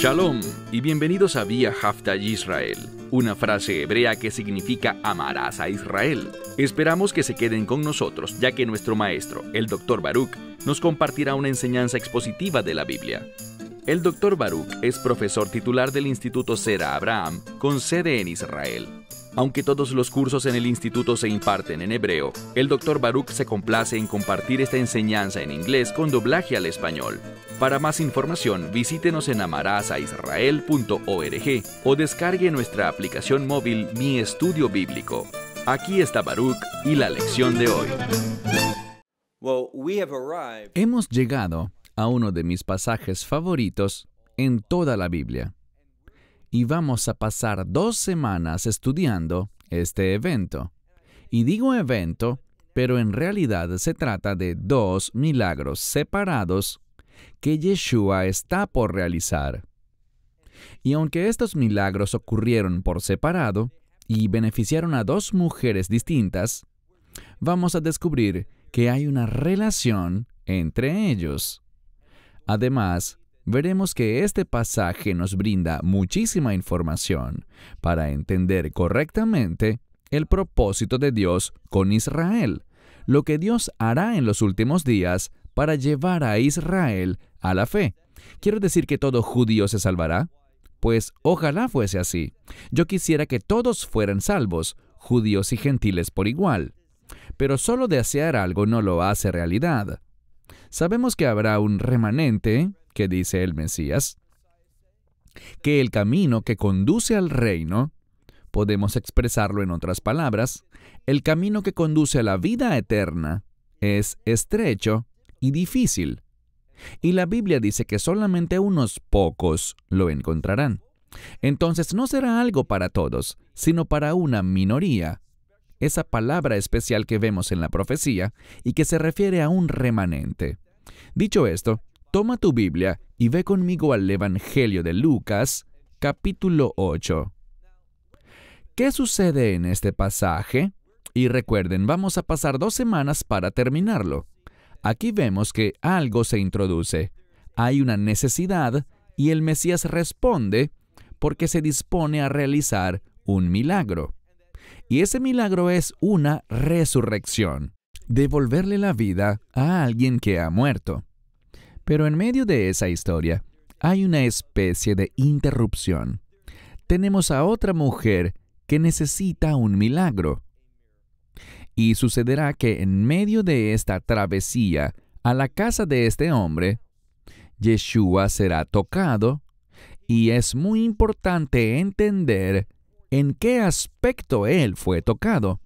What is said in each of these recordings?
Shalom y bienvenidos a Vía Hafta Yisrael, una frase hebrea que significa amarás a Israel. Esperamos que se queden con nosotros, ya que nuestro maestro, el Dr. Baruch, nos compartirá una enseñanza expositiva de la Biblia. El Dr. Baruch es profesor titular del Instituto Zera Abraham, con sede en Israel. Aunque todos los cursos en el instituto se imparten en hebreo, el Dr. Baruch se complace en compartir esta enseñanza en inglés con doblaje al español. Para más información, visítenos en amarasaisrael.org o descargue nuestra aplicación móvil Mi Estudio Bíblico. Aquí está Baruch y la lección de hoy. Hemos llegado a uno de mis pasajes favoritos en toda la Biblia. Y vamos a pasar 2 semanas estudiando este evento. Y digo evento, pero en realidad se trata de 2 milagros separados que Yeshua está por realizar. Y aunque estos milagros ocurrieron por separado y beneficiaron a 2 mujeres distintas, vamos a descubrir que hay una relación entre ellos. Además, veremos que este pasaje nos brinda muchísima información para entender correctamente el propósito de Dios con Israel, lo que Dios hará en los últimos días para llevar a Israel a la fe. ¿Quiero decir que todo judío se salvará? Pues ojalá fuese así. Yo quisiera que todos fueran salvos, judíos y gentiles por igual. Pero solo desear algo no lo hace realidad. Sabemos que habrá un remanente, que dice el Mesías, que el camino que conduce al reino, podemos expresarlo en otras palabras, el camino que conduce a la vida eterna es estrecho y difícil. Y la Biblia dice que solamente unos pocos lo encontrarán. Entonces no será algo para todos, sino para una minoría. Esa palabra especial que vemos en la profecía y que se refiere a un remanente. Dicho esto, toma tu Biblia y ve conmigo al Evangelio de Lucas, capítulo 8. ¿Qué sucede en este pasaje? Y recuerden, vamos a pasar 2 semanas para terminarlo. Aquí vemos que algo se introduce. Hay una necesidad y el Mesías responde porque se dispone a realizar un milagro. Y ese milagro es una resurrección, devolverle la vida a alguien que ha muerto. Pero en medio de esa historia, hay una especie de interrupción. Tenemos a otra mujer que necesita un milagro. Y sucederá que en medio de esta travesía a la casa de este hombre, Yeshua será tocado, y es muy importante entender en qué aspecto él fue tocado,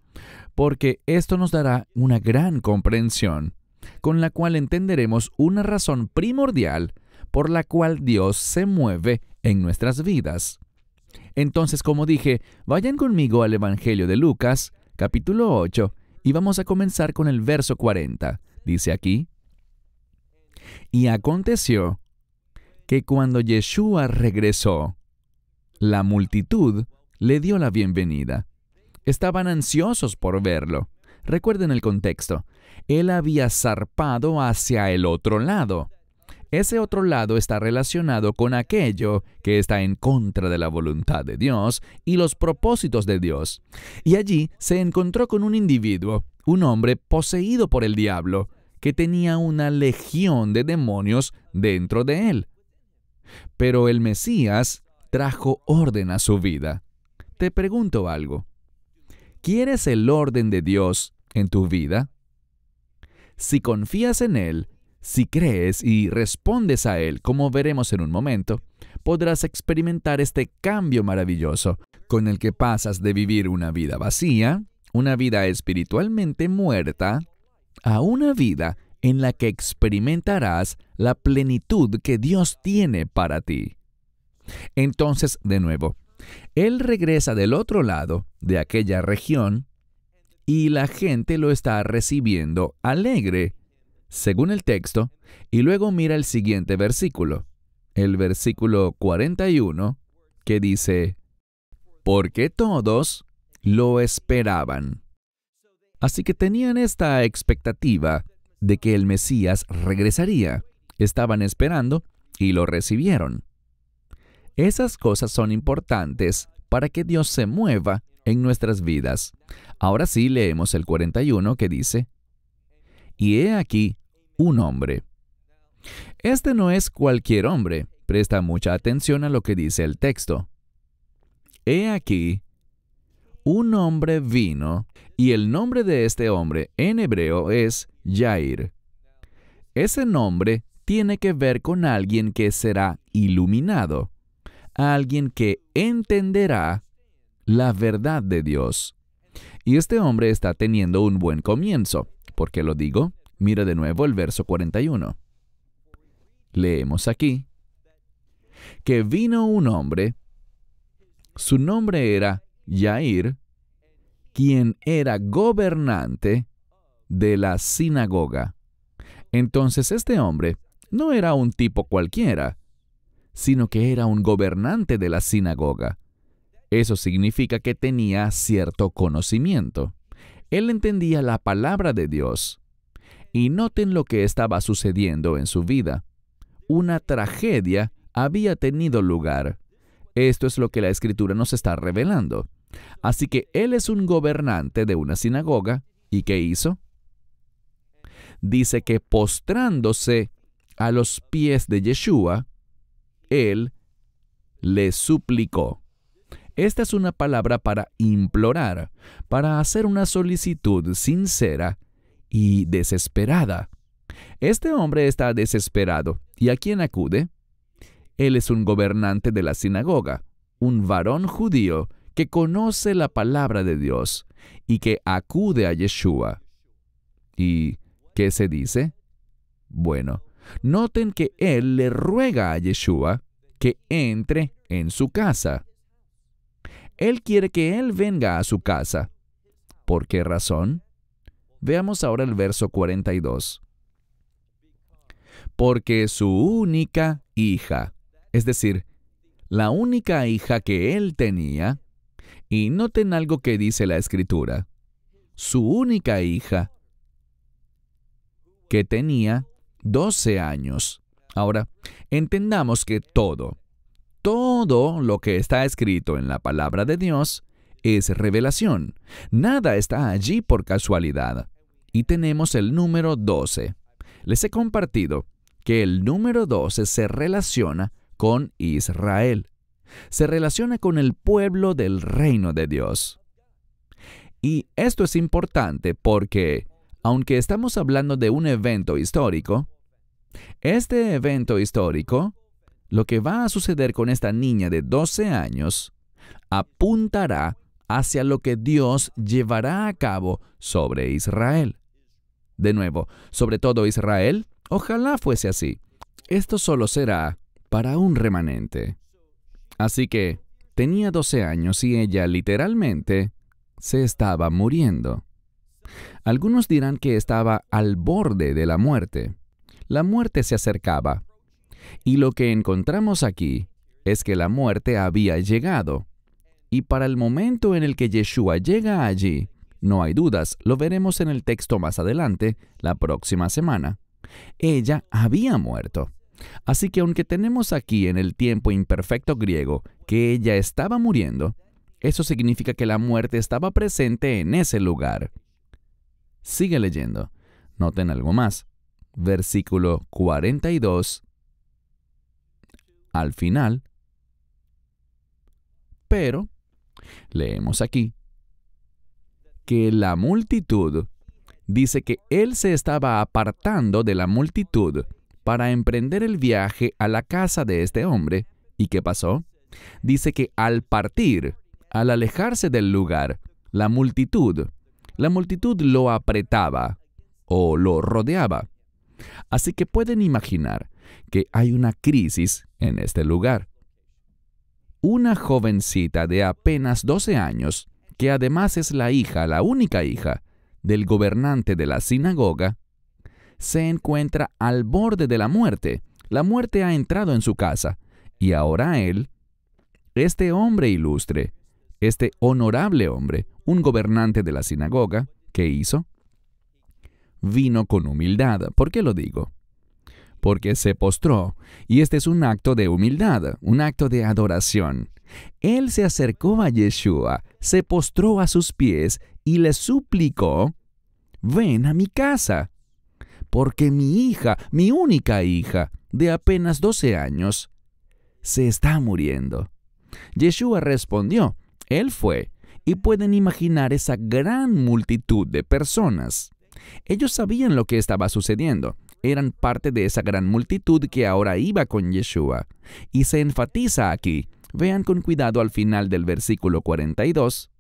porque esto nos dará una gran comprensión, con la cual entenderemos una razón primordial por la cual Dios se mueve en nuestras vidas. Entonces, como dije, vayan conmigo al Evangelio de Lucas, capítulo 8, y vamos a comenzar con el verso 40. Dice aquí: Y aconteció que cuando Yeshua regresó, la multitud le dio la bienvenida. Estaban ansiosos por verlo. Recuerden el contexto. Él había zarpado hacia el otro lado. Ese otro lado está relacionado con aquello que está en contra de la voluntad de Dios y los propósitos de Dios. Y allí se encontró con un individuo, un hombre poseído por el diablo, que tenía una legión de demonios dentro de él. Pero el Mesías trajo orden a su vida. Te pregunto algo. ¿Quieres el orden de Dios en tu vida? Si confías en Él, si crees y respondes a Él, como veremos en un momento, podrás experimentar este cambio maravilloso, con el que pasas de vivir una vida vacía, una vida espiritualmente muerta, a una vida en la que experimentarás la plenitud que Dios tiene para ti. Entonces, de nuevo, Él regresa del otro lado de aquella región y la gente lo está recibiendo alegre, según el texto, y luego mira el siguiente versículo, el versículo 41, que dice: porque todos lo esperaban. Así que tenían esta expectativa de que el Mesías regresaría. Estaban esperando y lo recibieron. Esas cosas son importantes para que Dios se mueva en nuestras vidas. Ahora sí leemos el 41 que dice, y he aquí un hombre. Este no es cualquier hombre. Presta mucha atención a lo que dice el texto. He aquí, un hombre vino, y el nombre de este hombre en hebreo es Yair. Ese nombre tiene que ver con alguien que será iluminado, alguien que entenderá la verdad de Dios. Y este hombre está teniendo un buen comienzo. ¿Por qué lo digo? Mira de nuevo el verso 41. Leemos aquí que vino un hombre, su nombre era Yair, quien era gobernante de la sinagoga. Entonces este hombre no era un tipo cualquiera, sino que era un gobernante de la sinagoga. Eso significa que tenía cierto conocimiento. Él entendía la palabra de Dios. Y noten lo que estaba sucediendo en su vida. Una tragedia había tenido lugar. Esto es lo que la Escritura nos está revelando. Así que él es un gobernante de una sinagoga. ¿Y qué hizo? Dice que postrándose a los pies de Yeshua, él le suplicó. Esta es una palabra para implorar, para hacer una solicitud sincera y desesperada. Este hombre está desesperado. ¿Y a quién acude? Él es un gobernante de la sinagoga, un varón judío que conoce la palabra de Dios y que acude a Yeshua. ¿Y qué se dice? Bueno, noten que él le ruega a Yeshua que entre en su casa. Él quiere que él venga a su casa. ¿Por qué razón? Veamos ahora el verso 42. Porque su única hija, es decir, la única hija que él tenía, y noten algo que dice la Escritura, su única hija que tenía 12 años. Ahora, entendamos que todo lo que está escrito en la palabra de Dios es revelación. Nada está allí por casualidad. Y tenemos el número 12. Les he compartido que el número 12 se relaciona con Israel. Se relaciona con el pueblo del reino de Dios. Y esto es importante porque, aunque estamos hablando de un evento histórico, este evento histórico, lo que va a suceder con esta niña de 12 años, apuntará hacia lo que Dios llevará a cabo sobre Israel. De nuevo, sobre todo Israel, ojalá fuese así. Esto solo será para un remanente. Así que tenía 12 años y ella literalmente se estaba muriendo. Algunos dirán que estaba al borde de la muerte. La muerte se acercaba. Y lo que encontramos aquí es que la muerte había llegado. Y para el momento en el que Yeshua llega allí, no hay dudas, lo veremos en el texto más adelante, la próxima semana, ella había muerto. Así que aunque tenemos aquí en el tiempo imperfecto griego que ella estaba muriendo, eso significa que la muerte estaba presente en ese lugar. Sigue leyendo. Noten algo más. Versículo 42. Al final. Pero, leemos aquí, que la multitud, dice que él se estaba apartando de la multitud para emprender el viaje a la casa de este hombre. ¿Y qué pasó? Dice que al partir, al alejarse del lugar, la multitud lo apretaba o lo rodeaba. Así que pueden imaginar que hay una crisis en este lugar. Una jovencita de apenas 12 años, que además es la única hija del gobernante de la sinagoga, se encuentra al borde de la muerte. La muerte ha entrado en su casa y ahora él, este hombre ilustre, este honorable hombre, un gobernante de la sinagoga, ¿qué hizo? Vino con humildad. ¿Por qué lo digo? porque se postró, y este es un acto de humildad, un acto de adoración. Él se acercó a Yeshua, se postró a sus pies y le suplicó: ven a mi casa, porque mi hija, mi única hija, de apenas 12 años, se está muriendo. Yeshua respondió. Él fue, y pueden imaginar esa gran multitud de personas. Ellos sabían lo que estaba sucediendo. Eran parte de esa gran multitud que ahora iba con Yeshua. Y se enfatiza aquí. Vean con cuidado al final del versículo 42,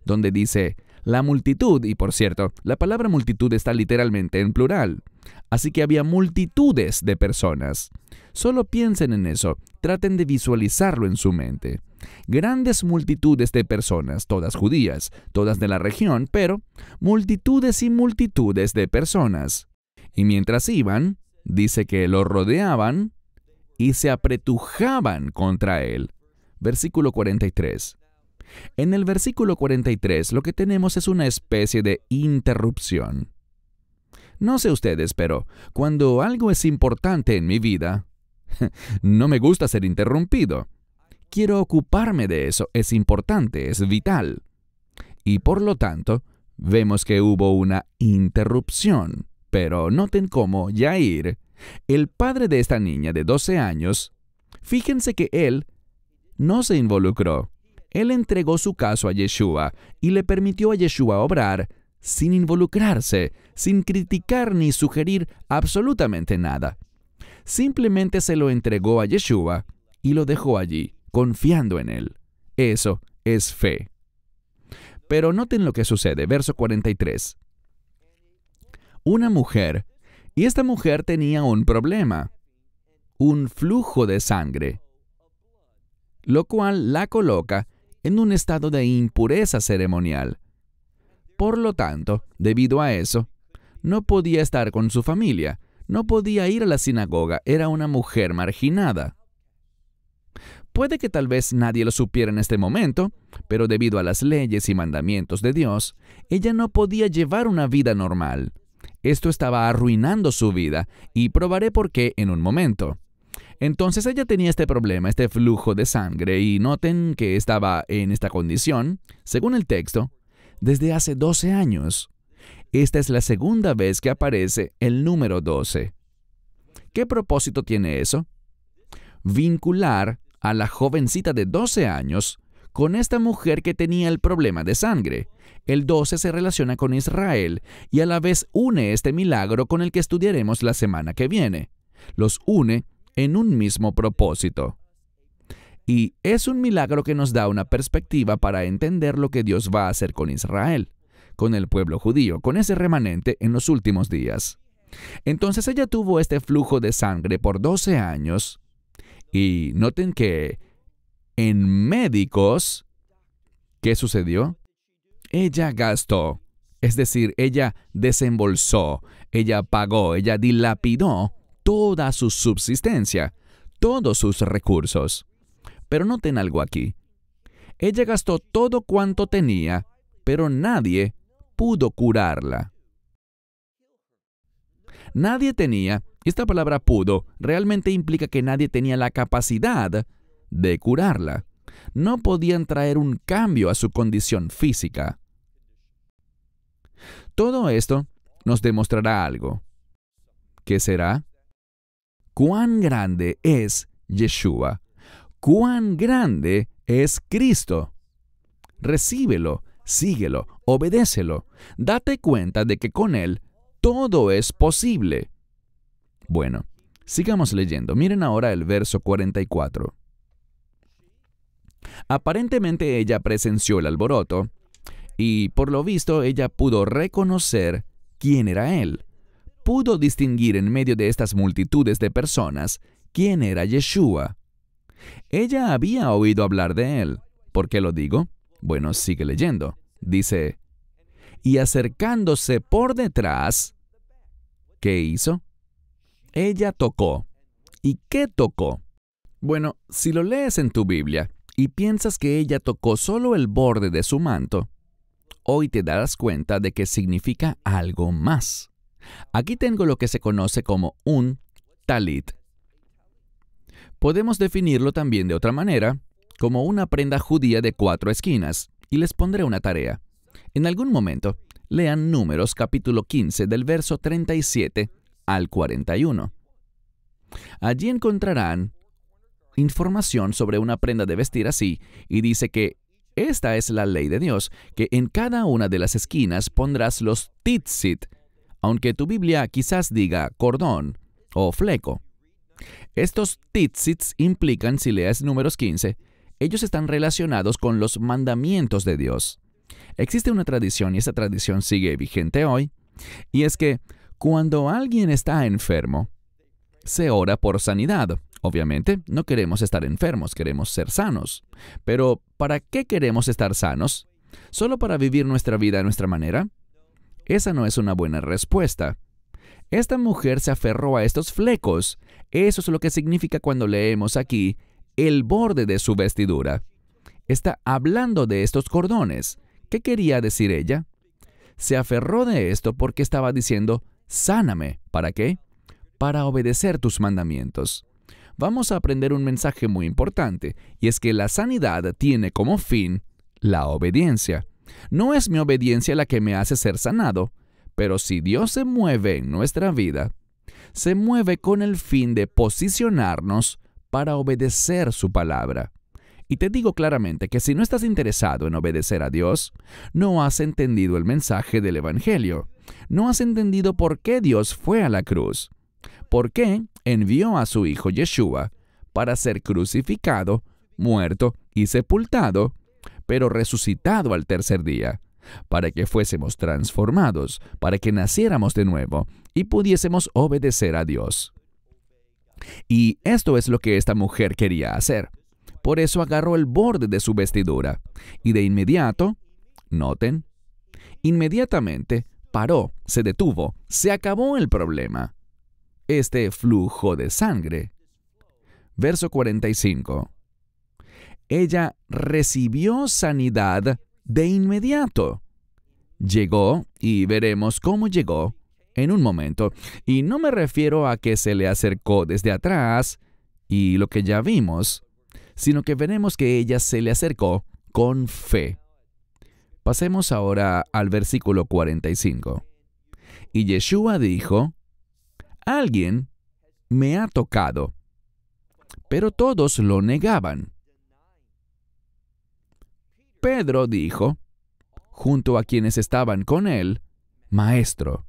donde dice: la multitud, y por cierto, la palabra multitud está literalmente en plural. Así que había multitudes de personas. Solo piensen en eso, traten de visualizarlo en su mente. Grandes multitudes de personas, todas judías, todas de la región, pero multitudes y multitudes de personas. Y mientras iban, dice que lo rodeaban y se apretujaban contra él. Versículo 43. En el versículo 43 lo que tenemos es una especie de interrupción. No sé ustedes, pero cuando algo es importante en mi vida, no me gusta ser interrumpido. Quiero ocuparme de eso, es importante, es vital. Y por lo tanto, vemos que hubo una interrupción. Pero noten cómo Yair, el padre de esta niña de 12 años, fíjense que él no se involucró. Él entregó su caso a Yeshua y le permitió a Yeshua obrar sin involucrarse, sin criticar ni sugerir absolutamente nada. Simplemente se lo entregó a Yeshua y lo dejó allí, confiando en él. Eso es fe. Pero noten lo que sucede, verso 43. Una mujer, y esta mujer tenía un problema, un flujo de sangre, lo cual la coloca en un estado de impureza ceremonial. Por lo tanto, debido a eso, no podía estar con su familia, no podía ir a la sinagoga, era una mujer marginada. Puede que tal vez nadie lo supiera en este momento, pero debido a las leyes y mandamientos de Dios, ella no podía llevar una vida normal. Esto estaba arruinando su vida, y probaré por qué en un momento. Entonces ella tenía este problema, este flujo de sangre, y noten que estaba en esta condición, según el texto, desde hace 12 años. Esta es la segunda vez que aparece el número 12. ¿Qué propósito tiene eso? Vincular a la jovencita de 12 años con esta mujer que tenía el problema de sangre. El 12 se relaciona con Israel y a la vez une este milagro con el que estudiaremos la semana que viene. Los une en un mismo propósito. Y es un milagro que nos da una perspectiva para entender lo que Dios va a hacer con Israel, con el pueblo judío, con ese remanente en los últimos días. Entonces ella tuvo este flujo de sangre por 12 años y noten que en médicos, ¿qué sucedió? Ella gastó, es decir, ella desembolsó, ella pagó, ella dilapidó toda su subsistencia, todos sus recursos. Pero noten algo aquí. Ella gastó todo cuanto tenía, pero nadie pudo curarla. Nadie tenía, y esta palabra pudo realmente implica que nadie tenía la capacidad de curarla. No podían traer un cambio a su condición física. Todo esto nos demostrará algo. ¿Qué será? ¿Cuán grande es Yeshua? ¿Cuán grande es Cristo? Recíbelo, síguelo, obedécelo. Date cuenta de que con Él todo es posible. Bueno, sigamos leyendo. Miren ahora el verso 44. Aparentemente ella presenció el alboroto y, por lo visto, ella pudo reconocer quién era Él. Pudo distinguir en medio de estas multitudes de personas quién era Yeshua. Ella había oído hablar de Él. ¿Por qué lo digo? Bueno, sigue leyendo. Dice, y acercándose por detrás, ¿qué hizo? Ella tocó. ¿Y qué tocó? Bueno, si lo lees en tu Biblia y piensas que ella tocó solo el borde de su manto, hoy te darás cuenta de que significa algo más. Aquí tengo lo que se conoce como un talit. Podemos definirlo también de otra manera, como una prenda judía de 4 esquinas, y les pondré una tarea. En algún momento, lean Números capítulo 15 del verso 37 al 41. Allí encontrarán información sobre una prenda de vestir así, y dice que esta es la ley de Dios, que en cada una de las esquinas pondrás los tzitzit, aunque tu Biblia quizás diga cordón o fleco. Estos tzitzits implican, si lees Números 15, ellos están relacionados con los mandamientos de Dios. Existe una tradición, y esa tradición sigue vigente hoy, y es que cuando alguien está enfermo, se ora por sanidad. Obviamente, no queremos estar enfermos, queremos ser sanos. Pero, ¿para qué queremos estar sanos? ¿Solo para vivir nuestra vida a nuestra manera? Esa no es una buena respuesta. Esta mujer se aferró a estos flecos. Eso es lo que significa cuando leemos aquí el borde de su vestidura. Está hablando de estos cordones. ¿Qué quería decir ella? Se aferró de esto porque estaba diciendo, sáname. ¿Para qué? Para obedecer tus mandamientos. Vamos a aprender un mensaje muy importante, y es que la sanidad tiene como fin la obediencia. No es mi obediencia la que me hace ser sanado, pero si Dios se mueve en nuestra vida, se mueve con el fin de posicionarnos para obedecer su palabra. Y te digo claramente que si no estás interesado en obedecer a Dios, no has entendido el mensaje del Evangelio. No has entendido por qué Dios fue a la cruz. ¿Por qué envió a su Hijo Yeshua para ser crucificado, muerto y sepultado, pero resucitado al tercer día? Para que fuésemos transformados, para que naciéramos de nuevo y pudiésemos obedecer a Dios. Y esto es lo que esta mujer quería hacer. Por eso agarró el borde de su vestidura y de inmediato, noten, inmediatamente paró, se detuvo, se acabó el problema. Este flujo de sangre. Verso 45. Ella recibió sanidad de inmediato. Llegó, y veremos cómo llegó en un momento. Y no me refiero a que se le acercó desde atrás y lo que ya vimos, sino que veremos que ella se le acercó con fe. Pasemos ahora al versículo 45. Y Yeshua dijo, alguien me ha tocado. Pero todos lo negaban. Pedro dijo, junto a quienes estaban con él, Maestro.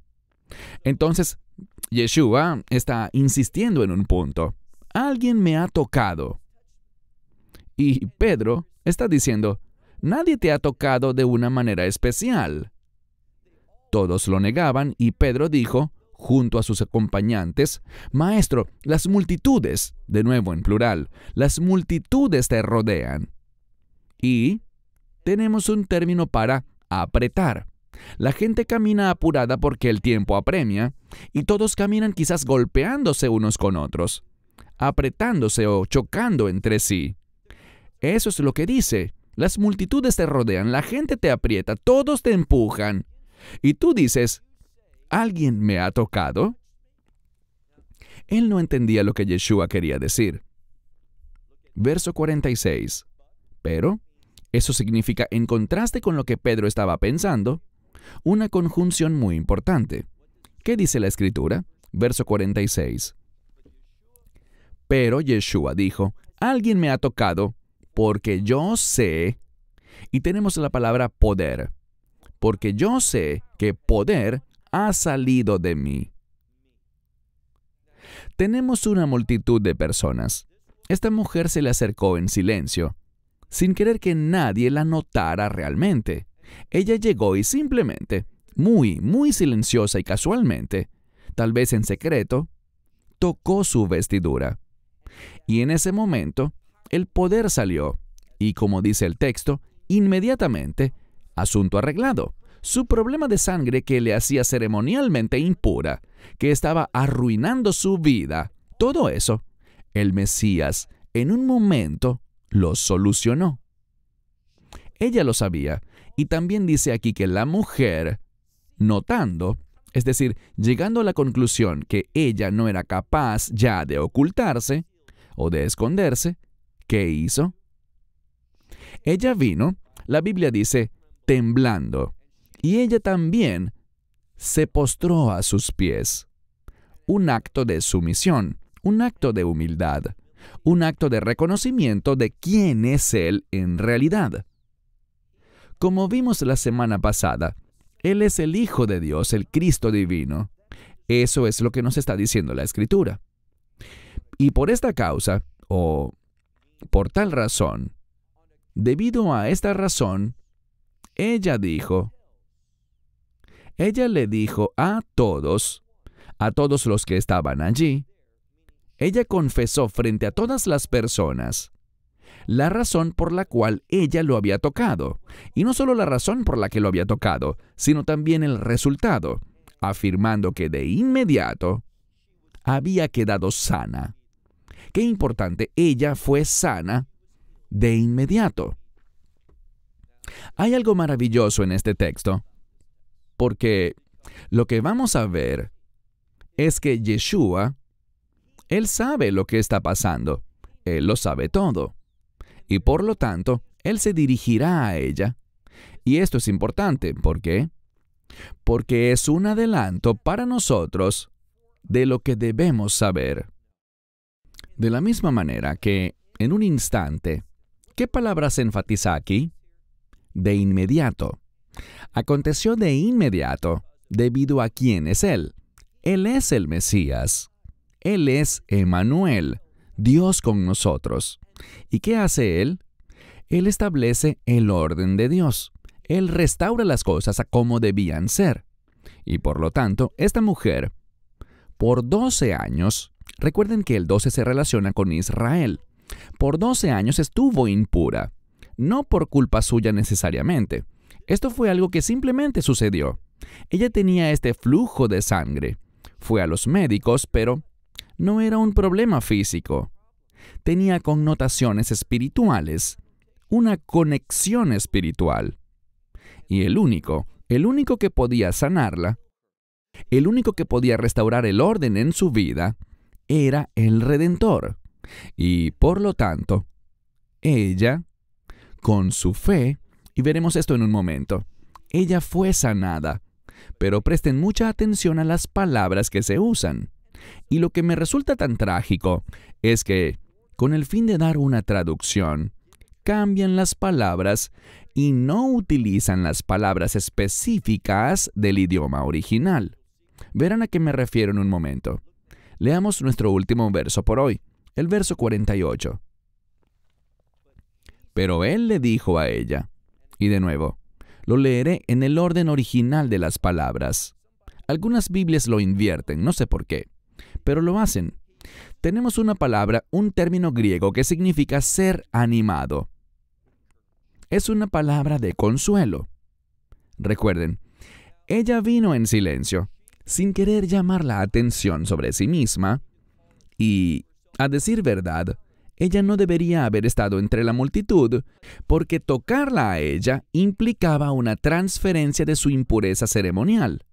Entonces, Yeshua está insistiendo en un punto. Alguien me ha tocado. Y Pedro está diciendo, nadie te ha tocado de una manera especial. Todos lo negaban y Pedro dijo, junto a sus acompañantes, Maestro, las multitudes, de nuevo en plural, las multitudes te rodean. Y tenemos un término para apretar. La gente camina apurada porque el tiempo apremia, y todos caminan quizás golpeándose unos con otros, apretándose o chocando entre sí. Eso es lo que dice. Las multitudes te rodean, la gente te aprieta, todos te empujan. Y tú dices, ¿alguien me ha tocado? Él no entendía lo que Yeshua quería decir. Verso 46. Pero eso significa, en contraste con lo que Pedro estaba pensando, una conjunción muy importante. ¿Qué dice la Escritura? Verso 46. Pero Yeshua dijo, alguien me ha tocado, porque yo sé, y tenemos la palabra poder, porque yo sé que poder ha salido de mí. Tenemos una multitud de personas. Esta mujer se le acercó en silencio, sin querer que nadie la notara realmente. Ella llegó y simplemente, muy silenciosa y casualmente, tal vez en secreto, tocó su vestidura. Y en ese momento, el poder salió, y como dice el texto, inmediatamente, asunto arreglado. Su problema de sangre que le hacía ceremonialmente impura, que estaba arruinando su vida, todo eso, el Mesías, en un momento, lo solucionó. Ella lo sabía, y también dice aquí que la mujer, notando, Es decir, llegando a la conclusión que ella no era capaz ya de ocultarse o de esconderse, ¿qué hizo? Ella vino, la Biblia dice, temblando, y ella también se postró a sus pies. Un acto de sumisión, un acto de humildad, un acto de reconocimiento de quién es Él en realidad. Como vimos la semana pasada, Él es el Hijo de Dios, el Cristo divino. Eso es lo que nos está diciendo la Escritura. Y por esta causa, o por tal razón, debido a esta razón, ella le dijo a todos los que estaban allí, ella confesó frente a todas las personas la razón por la cual ella lo había tocado. Y no solo la razón por la que lo había tocado, sino también el resultado, afirmando que de inmediato había quedado sana. Qué importante, ella fue sana de inmediato. Hay algo maravilloso en este texto, porque lo que vamos a ver es que Yeshua, Él sabe lo que está pasando, Él lo sabe todo, y por lo tanto, Él se dirigirá a ella. Y esto es importante, ¿por qué? Porque es un adelanto para nosotros de lo que debemos saber. De la misma manera que, en un instante, ¿qué palabra se enfatiza aquí? De inmediato. Aconteció de inmediato, debido a quién es Él. Él es el Mesías. Él es Emmanuel, Dios con nosotros. ¿Y qué hace Él? Él establece el orden de Dios. Él restaura las cosas a como debían ser. Y por lo tanto, esta mujer, por 12 años, recuerden que el 12 se relaciona con Israel, por 12 años estuvo impura, no por culpa suya necesariamente. Esto fue algo que simplemente sucedió. Ella tenía este flujo de sangre. Fue a los médicos, pero no era un problema físico. Tenía connotaciones espirituales, una conexión espiritual. Y el único que podía sanarla, el único que podía restaurar el orden en su vida, era el Redentor. Y por lo tanto, ella, con su fe, y veremos esto en un momento, ella fue sanada. Pero presten mucha atención a las palabras que se usan. Y lo que me resulta tan trágico es que, con el fin de dar una traducción, cambian las palabras y no utilizan las palabras específicas del idioma original. Verán a qué me refiero en un momento. Leamos nuestro último verso por hoy, el verso 48. Pero Él le dijo a ella, y de nuevo, lo leeré en el orden original de las palabras. Algunas Biblias lo invierten, no sé por qué, pero lo hacen. Tenemos una palabra, un término griego que significa ser animado. Es una palabra de consuelo. Recuerden, ella vino en silencio, sin querer llamar la atención sobre sí misma, y, a decir verdad, ella no debería haber estado entre la multitud, porque tocarla a ella implicaba una transferencia de su impureza ceremonial.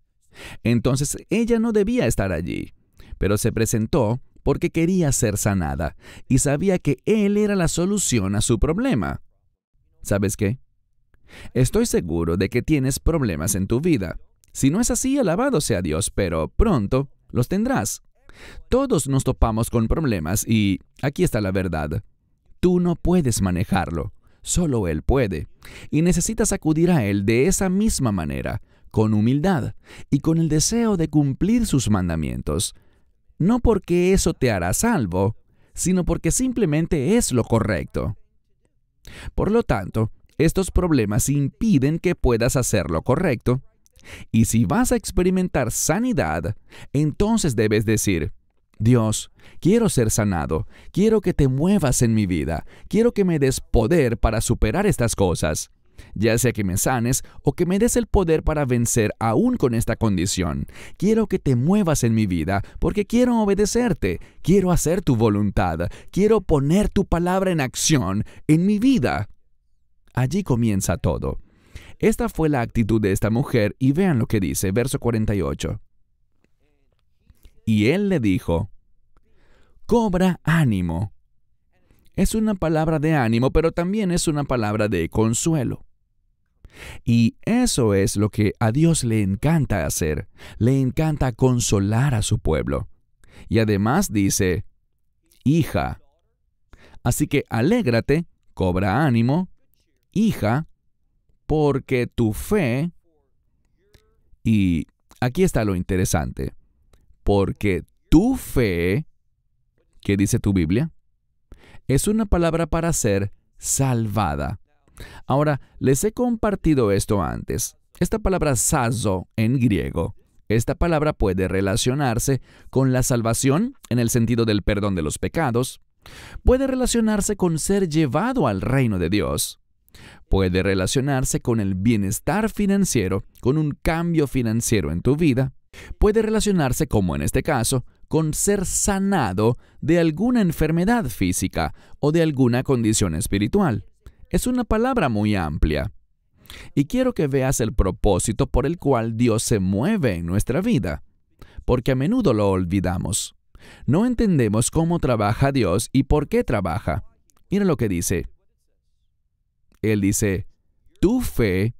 Entonces ella no debía estar allí, pero se presentó porque quería ser sanada y sabía que Él era la solución a su problema. ¿Sabes qué? Estoy seguro de que tienes problemas en tu vida. Si no es así, alabado sea Dios, pero pronto los tendrás. Todos nos topamos con problemas y aquí está la verdad. Tú no puedes manejarlo, solo Él puede. Y necesitas acudir a Él de esa misma manera, con humildad y con el deseo de cumplir sus mandamientos. No porque eso te hará salvo, sino porque simplemente es lo correcto. Por lo tanto, estos problemas impiden que puedas hacer lo correcto. Y si vas a experimentar sanidad, entonces debes decir, Dios, quiero ser sanado, quiero que te muevas en mi vida, quiero que me des poder para superar estas cosas, ya sea que me sanes o que me des el poder para vencer aún con esta condición. Quiero que te muevas en mi vida porque quiero obedecerte, quiero hacer tu voluntad, quiero poner tu palabra en acción en mi vida. Allí comienza todo. Esta fue la actitud de esta mujer y vean lo que dice, verso 48. y él le dijo, cobra ánimo. Es una palabra de ánimo, pero también es una palabra de consuelo. Y eso es lo que a Dios le encanta hacer. Le encanta consolar a su pueblo. Y además dice, hija. Así que alégrate, cobra ánimo, hija, porque tu fe... Y aquí está lo interesante. Porque tu fe, ¿qué dice tu Biblia? Es una palabra para ser salvada. Ahora, les he compartido esto antes. Esta palabra sazo en griego, esta palabra puede relacionarse con la salvación en el sentido del perdón de los pecados. Puede relacionarse con ser llevado al reino de Dios. Puede relacionarse con el bienestar financiero, con un cambio financiero en tu vida. Puede relacionarse, como en este caso, con ser sanado de alguna enfermedad física o de alguna condición espiritual. Es una palabra muy amplia. Y quiero que veas el propósito por el cual Dios se mueve en nuestra vida, porque a menudo lo olvidamos. No entendemos cómo trabaja Dios y por qué trabaja. Mira lo que dice. Él dice, tu fe,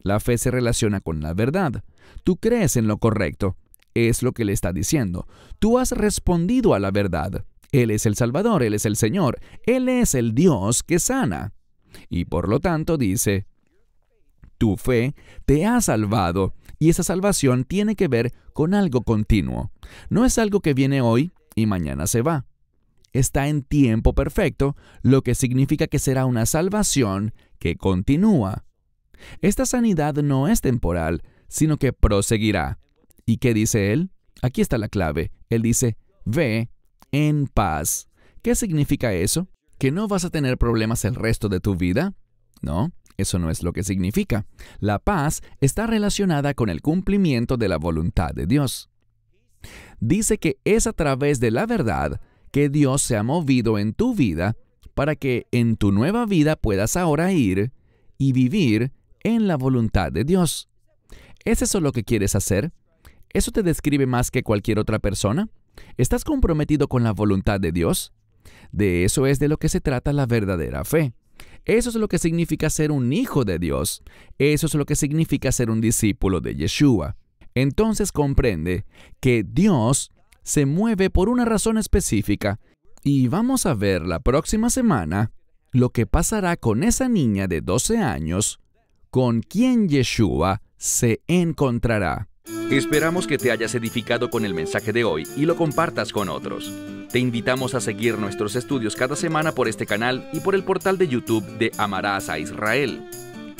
la fe se relaciona con la verdad. Tú crees en lo correcto. Es lo que le está diciendo. Tú has respondido a la verdad. Él es el Salvador, Él es el Señor. Él es el Dios que sana. Y por lo tanto dice, tu fe te ha salvado. Y esa salvación tiene que ver con algo continuo. No es algo que viene hoy y mañana se va. Está en tiempo perfecto, lo que significa que será una salvación que continúa. Esta sanidad no es temporal, sino que proseguirá. ¿Y qué dice él? Aquí está la clave. Él dice, ve en paz. ¿Qué significa eso? ¿Que no vas a tener problemas el resto de tu vida? No, eso no es lo que significa. La paz está relacionada con el cumplimiento de la voluntad de Dios. Dice que es a través de la verdad que Dios se ha movido en tu vida para que en tu nueva vida puedas ahora ir y vivir en la voluntad de Dios. ¿Es eso lo que quieres hacer? ¿Eso te describe más que cualquier otra persona? ¿Estás comprometido con la voluntad de Dios? De eso es de lo que se trata la verdadera fe. Eso es lo que significa ser un hijo de Dios. Eso es lo que significa ser un discípulo de Yeshua. Entonces comprende que Dios se mueve por una razón específica y vamos a ver la próxima semana lo que pasará con esa niña de 12 años con quien Yeshua se encontrará. Esperamos que te hayas edificado con el mensaje de hoy y lo compartas con otros. Te invitamos a seguir nuestros estudios cada semana por este canal y por el portal de YouTube de Amarás a Israel.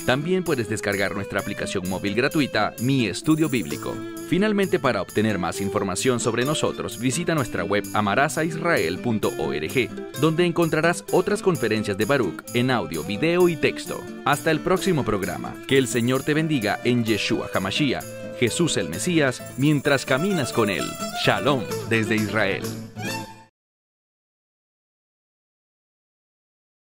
También puedes descargar nuestra aplicación móvil gratuita, Mi Estudio Bíblico. Finalmente, para obtener más información sobre nosotros, visita nuestra web amarasaisrael.org, donde encontrarás otras conferencias de Baruch en audio, video y texto. Hasta el próximo programa. Que el Señor te bendiga en Yeshua HaMashiach, Jesús el Mesías, mientras caminas con Él. Shalom desde Israel.